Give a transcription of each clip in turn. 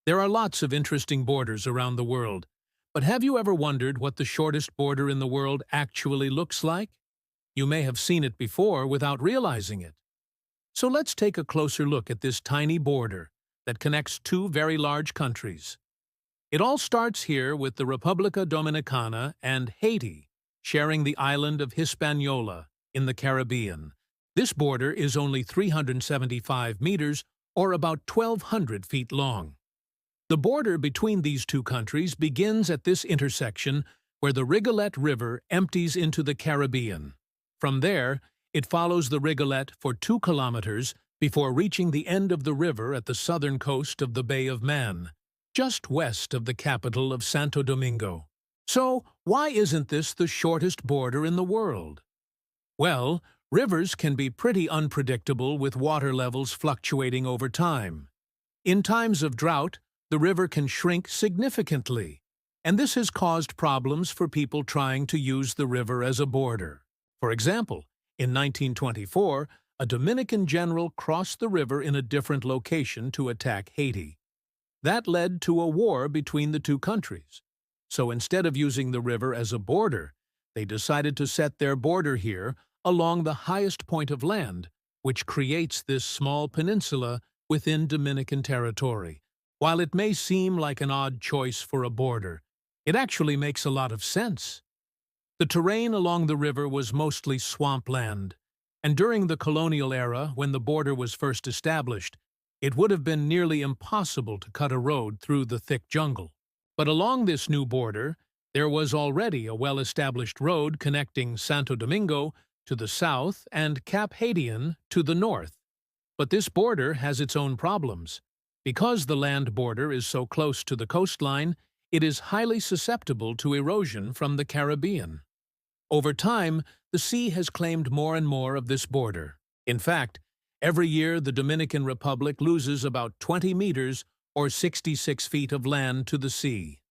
There are lots of interesting borders around the world, but have you ever wondered what the shortest border in the world actually looks like? You may have seen it before without realizing it. So let's take a closer look at this tiny border that connects two very large countries. It all starts here with the República Dominicana and Haiti, sharing the island of Hispaniola in the Caribbean. This border is only 375 meters, or about 1,200 feet long. The border between these two countries begins at this intersection where the Rigolet River empties into the Caribbean. From there, it follows the Rigolet for 2 kilometers before reaching the end of the river at the southern coast of the Bay of Man, just west of the capital of Santo Domingo. So, why isn't this the shortest border in the world? Well, rivers can be pretty unpredictable with water levels fluctuating over time. In times of drought, the river can shrink significantly, and this has caused problems for people trying to use the river as a border. For example, in 1924, a Dominican general crossed the river in a different location to attack Haiti. That led to a war between the two countries. So instead of using the river as a border, they decided to set their border here along the highest point of land, which creates this small peninsula within Dominican territory. While it may seem like an odd choice for a border, it actually makes a lot of sense. The terrain along the river was mostly swampland, and during the colonial era, when the border was first established, it would have been nearly impossible to cut a road through the thick jungle. But along this new border, there was already a well-established road connecting Santo Domingo to the south and Cap Haitian to the north. But this border has its own problems. Because the land border is so close to the coastline, it is highly susceptible to erosion from the Caribbean. Over time, the sea has claimed more and more of this border. In fact, every year the Dominican Republic loses about 20 meters or 66 feet of land to the sea.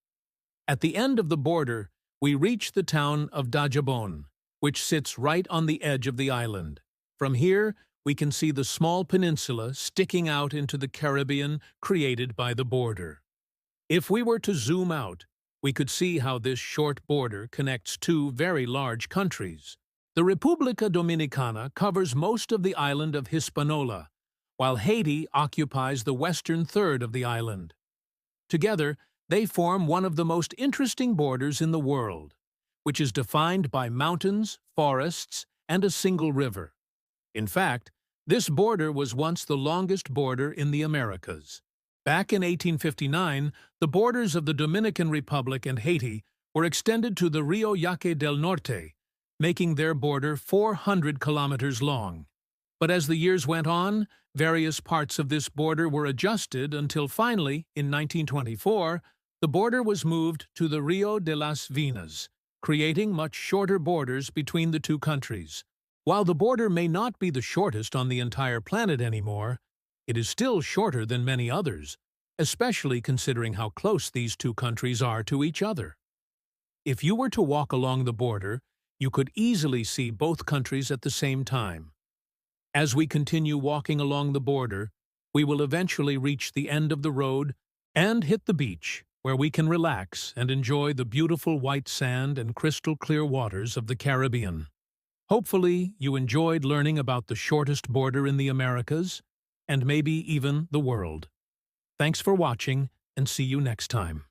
At the end of the border, we reach the town of Dajabon, which sits right on the edge of the island. From here, we can see the small peninsula sticking out into the Caribbean created by the border. If we were to zoom out, we could see how this short border connects two very large countries. The República Dominicana covers most of the island of Hispaniola, while Haiti occupies the western third of the island. Together, they form one of the most interesting borders in the world, which is defined by mountains, forests, and a single river. In fact, this border was once the longest border in the Americas. Back in 1859, the borders of the Dominican Republic and Haiti were extended to the Rio Yaque del Norte, making their border 400 kilometers long. But as the years went on, various parts of this border were adjusted until finally, in 1924, the border was moved to the Rio de las Venas, creating much shorter borders between the two countries. While the border may not be the shortest on the entire planet anymore, it is still shorter than many others, especially considering how close these two countries are to each other. If you were to walk along the border, you could easily see both countries at the same time. As we continue walking along the border, we will eventually reach the end of the road and hit the beach, where we can relax and enjoy the beautiful white sand and crystal-clear waters of the Caribbean. Hopefully, you enjoyed learning about the shortest border in the Americas, and maybe even the world. Thanks for watching, and see you next time.